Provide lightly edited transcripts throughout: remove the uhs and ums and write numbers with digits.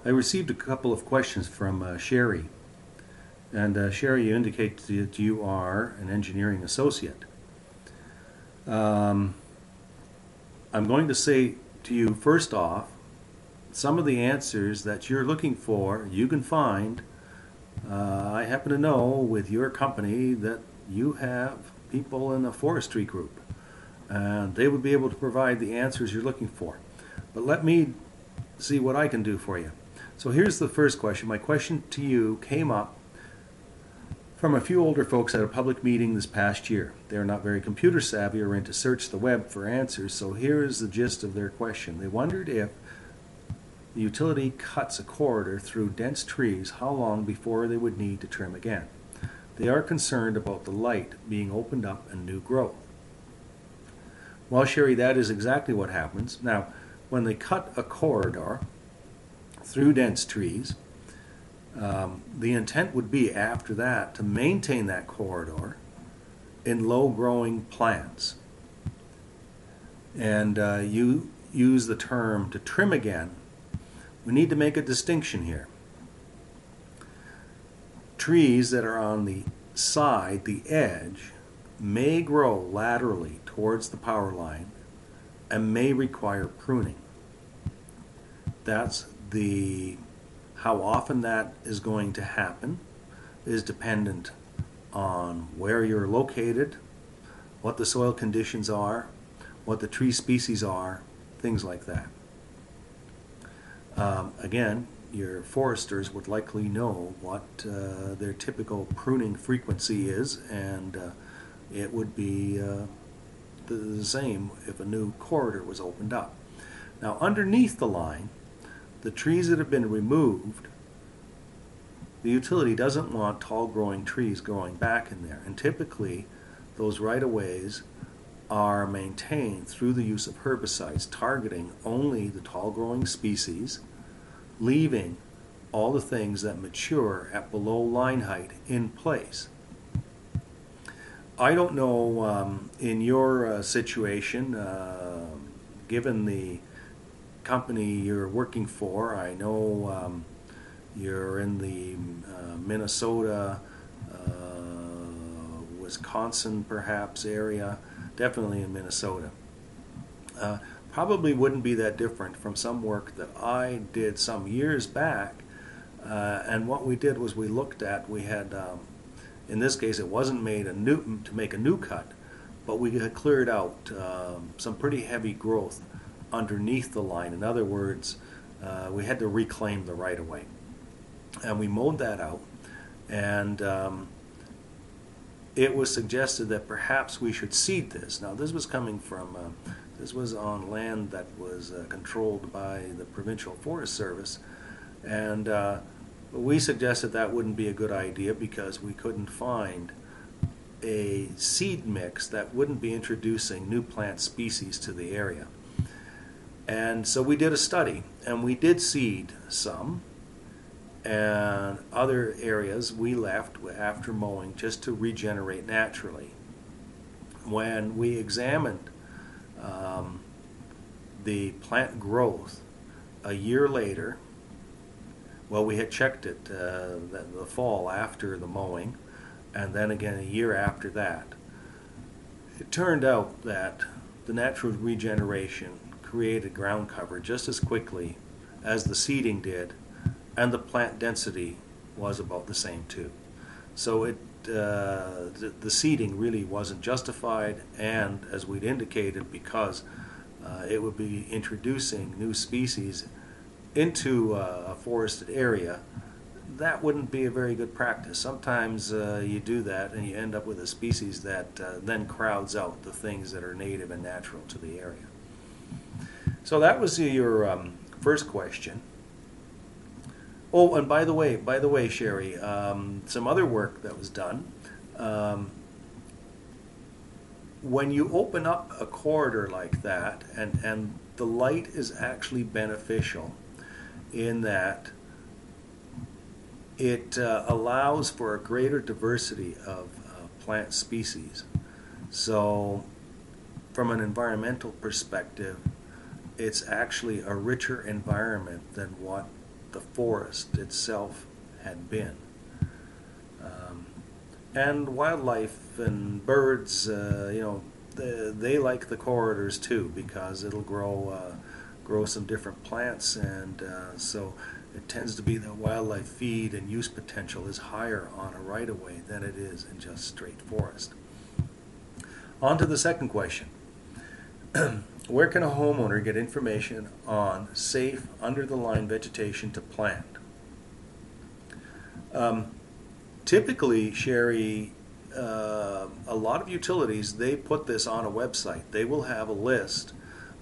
I received a couple of questions from Sherry. And Sherry, you indicate that you are an engineering associate. Um, I'm going to say to you, first off, some of the answers that you're looking for, you can find. I happen to know with your company that you have people in a forestry group, and they would be able to provide the answers you're looking for. But let me see what I can do for you. So here's the first question. My question to you came up from a few older folks at a public meeting this past year. They're not very computer savvy or into search the web for answers, so here is the gist of their question. They wondered if the utility cuts a corridor through dense trees, how long before they would need to trim again? They are concerned about the light being opened up and new growth. Well, Sherry, that is exactly what happens. Now, when they cut a corridor through dense trees, the intent would be after that to maintain that corridor in low-growing plants. And you use the term to trim again. We need to make a distinction here. Trees that are on the side, the edge, may grow laterally towards the power line and may require pruning. That's how often that is going to happen is dependent on where you're located, what the soil conditions are, what the tree species are, things like that. Again, your foresters would likely know what their typical pruning frequency is, and it would be the same if a new corridor was opened up. Now, underneath the line, the trees that have been removed, the utility doesn't want tall growing trees growing back in there, and typically those right-of-ways are maintained through the use of herbicides targeting only the tall growing species, leaving all the things that mature at below line height in place. I don't know in your situation, given the company you're working for, I know you're in the Minnesota, Wisconsin perhaps area, definitely in Minnesota. Probably wouldn't be that different from some work that I did some years back, and what we did was we looked at, we had, in this case it wasn't made to make a new cut, but we had cleared out some pretty heavy growth underneath the line. In other words, we had to reclaim the right-of-way. And we mowed that out, and it was suggested that perhaps we should seed this. Now, this was coming from, this was on land that was controlled by the Provincial Forest Service, and we suggested that wouldn't be a good idea because we couldn't find a seed mix that wouldn't be introducing new plant species to the area. And so we did a study, and we did seed some, and other areas we left after mowing just to regenerate naturally. When we examined the plant growth a year later, well, we had checked it the fall after the mowing, and then again a year after that. It turned out that the natural regeneration created ground cover just as quickly as the seeding did, and the plant density was about the same too. So the seeding really wasn't justified, and as we'd indicated, because it would be introducing new species into a forested area, that wouldn't be a very good practice. Sometimes you do that and you end up with a species that then crowds out the things that are native and natural to the area. So that was your first question. Oh, and by the way, Sherry, some other work that was done. When you open up a corridor like that, and the light is actually beneficial in that it allows for a greater diversity of plant species. So from an environmental perspective, it's actually a richer environment than what the forest itself had been. And wildlife and birds, they like the corridors too, because it'll grow some different plants, and so it tends to be that wildlife feed and use potential is higher on a right-of-way than it is in just straight forest. On to the second question. Where can a homeowner get information on safe under-the-line vegetation to plant? Typically, Sherry, a lot of utilities, they put this on a website. They will have a list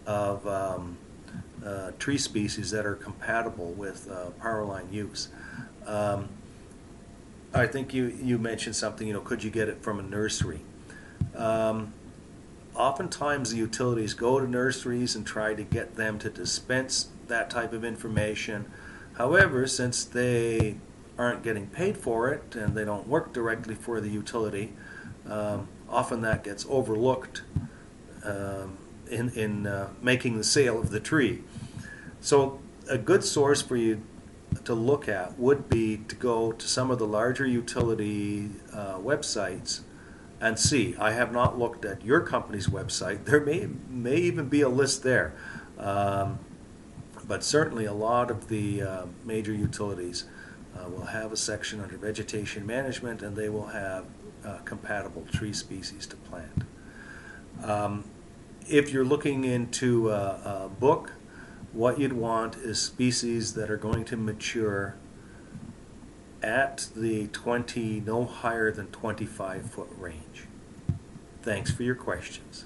of tree species that are compatible with power line use. I think you mentioned something, could you get it from a nursery? Oftentimes the utilities go to nurseries and try to get them to dispense that type of information. However, since they aren't getting paid for it and they don't work directly for the utility, often that gets overlooked in making the sale of the tree. So a good source for you to look at would be to go to some of the larger utility websites and see. I have not looked at your company's website. There may even be a list there. But certainly a lot of the major utilities will have a section under vegetation management, and they will have compatible tree species to plant. If you're looking into a book, what you'd want is species that are going to mature at the no higher than 25-foot range. Thanks for your questions.